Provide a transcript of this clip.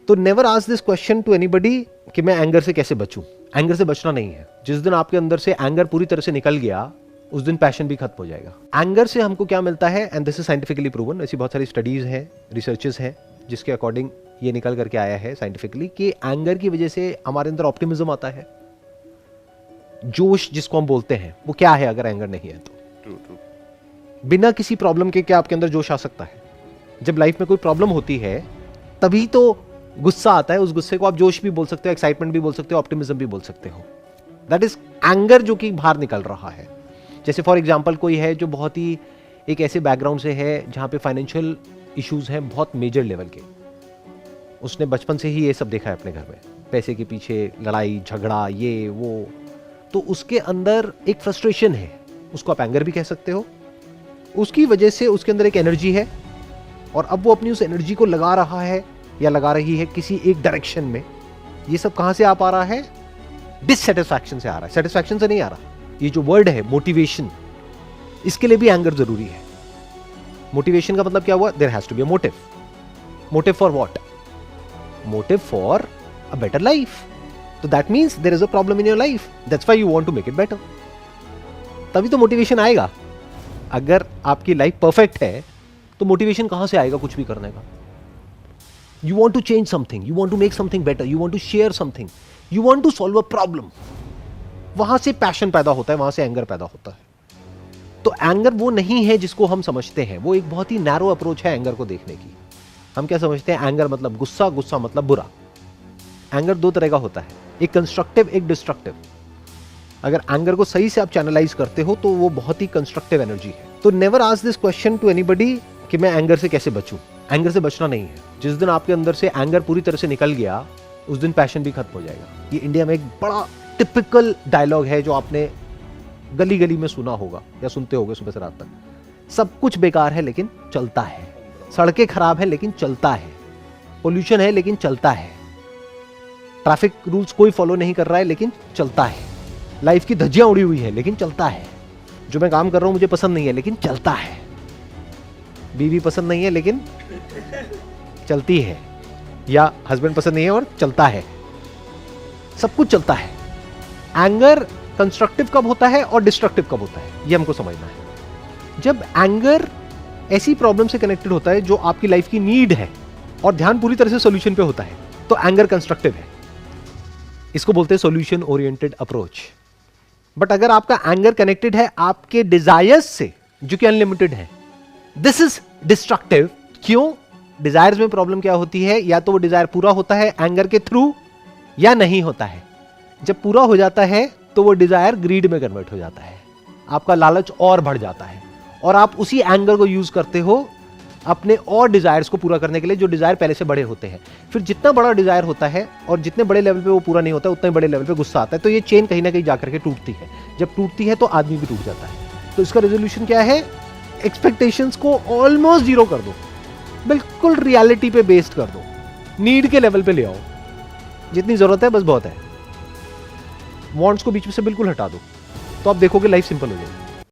तो never ask this question to anybody कि मैं एंगर से कैसे बचूं। एंगर से बचना नहीं है। जिस दिन आपके अंदर से एंगर पूरी तरह से निकल गया, उस दिन पैशन भी खत्म हो जाएगा। एंगर से हमको क्या मिलता है, and this is scientifically proven, ऐसी बहुत सारी स्टडीज हैं, रिसर्चेस हैं, जिसके अकॉर्डिंग ये निकल करके आया है साइंटिफिकली कि एंगर की वजह से हमारे अंदर ऑप्टिमिज्म आता है, जोश जिसको हम बोलते हैं, वो क्या है अगर एंगर नहीं है तो। बिना किसी प्रॉब्लम के क्या आपके अंदर जोश आ सकता है? जब लाइफ में कोई प्रॉब्लम होती है तभी तो गुस्सा आता है। उस गुस्से को आप जोश भी बोल सकते हो, एक्साइटमेंट भी बोल सकते हो, ऑप्टिमिज्म भी बोल सकते हो। दैट इज एंगर जो कि बाहर निकल रहा है। जैसे फॉर एग्जांपल कोई है जो बहुत ही एक ऐसे बैकग्राउंड से है जहां पे फाइनेंशियल इश्यूज हैं बहुत मेजर लेवल के, उसने बचपन से ही ये सब देखा है अपने घर में, पैसे के पीछे लड़ाई झगड़ा ये वो, तो उसके अंदर एक फ्रस्ट्रेशन है, उसको आप एंगर भी कह सकते हो। उसकी वजह से उसके अंदर एक एनर्जी है और अब वो अपनी उस एनर्जी को लगा रहा है या लगा रही है किसी एक डायरेक्शन में। ये सब कहां से आ पा रहा है? डिससैटिस्फैक्शन से आ रहा है, सेटिस्फैक्शन से नहीं आ रहा। ये जो वर्ड है मोटिवेशन, इसके लिए भी एंगर जरूरी है। मोटिवेशन का मतलब क्या हुआ? There has to be a motive. Motive for what? Motive for a better life. तो that means there is a problem in your life, that's why you want to make it better. तभी तो motivation आएगा। अगर आपकी life perfect है तो motivation कहां से आएगा कुछ भी करने का? You want to change something, you want to make something better, you want to share something, you want to solve a problem. वहां से पैशन पैदा होता है, वहां से एंगर पैदा होता है। तो एंगर वो नहीं है जिसको हम समझते हैं, वो एक बहुत ही नैरो अप्रोच है एंगर को देखने की। हम क्या समझते हैं? एंगर मतलब गुस्सा, गुस्सा मतलब बुरा। एंगर दो तरह का होता है, एक कंस्ट्रक्टिव, एक डिस्ट्रक्टिव। अगर एंगर को सही से आप चैनलाइज करते हो तो वो बहुत ही कंस्ट्रक्टिव एनर्जी है। तो never ask this question to anybody कि मैं एंगर से कैसे बचूं। एंगर से बचना नहीं है। जिस दिन आपके अंदर से एंगर पूरी तरह से निकल गया, उस दिन पैशन भी खत्म हो जाएगा। ये इंडिया में एक बड़ा टिपिकल डायलॉग है जो आपने गली गली में सुना होगा या सुनते होगे सुबह से रात तक। सब कुछ बेकार है लेकिन चलता है, सड़कें खराब है लेकिन चलता है, पोल्यूशन है लेकिन चलता है, ट्रैफिक रूल्स कोई फॉलो नहीं कर रहा है लेकिन चलता है, लाइफ की धज्जियां उड़ी हुई है लेकिन चलता है, जो मैं काम कर रहा हूं मुझे पसंद नहीं है लेकिन चलता है, बीवी पसंद नहीं है लेकिन चलती है, या हस्बैंड पसंद नहीं है और चलता है, सब कुछ चलता है। एंगर कंस्ट्रक्टिव कब होता है और डिस्ट्रक्टिव कब होता है, ये हमको समझना है। जब एंगर ऐसी प्रॉब्लम से कनेक्टेड होता है जो आपकी लाइफ की नीड है और ध्यान पूरी तरह से सॉल्यूशन पे होता है, तो एंगर कंस्ट्रक्टिव है। इसको बोलते हैं सॉल्यूशन ओरिएंटेड अप्रोच। बट अगर आपका एंगर कनेक्टेड है आपके डिजायर्स से जो कि अनलिमिटेड है, दिस इज डिस्ट्रक्टिव। क्यों? डिजायर्स में प्रॉब्लम क्या होती है, या तो वो डिजायर पूरा होता है एंगर के थ्रू या नहीं होता है। जब पूरा हो जाता है तो वो डिजायर ग्रीड में कन्वर्ट हो जाता है, आपका लालच और बढ़ जाता है और आप उसी एंगर को यूज करते हो अपने और डिजायर्स को पूरा करने के लिए, जो डिजायर पहले से बड़े होते हैं। फिर जितना बड़ा डिजायर होता है और जितने बड़े लेवल पे वो पूरा नहीं होता, उतने बड़े लेवल पे गुस्सा आता है। तो ये चेन कहीं ना कहीं जाकर के टूटती है। जब टूटती है तो आदमी भी टूट जाता है। तो इसका रेजोल्यूशन क्या है? एक्सपेक्टेशंस को ऑलमोस्ट जीरो कर दो, बिल्कुल रियलिटी पे बेस्ड कर दो, नीड के लेवल पे ले आओ। जितनी जरूरत है बस बहुत है। वांट्स को बीच में से बिल्कुल हटा दो, तो आप देखोगे लाइफ सिंपल हो जाएगी।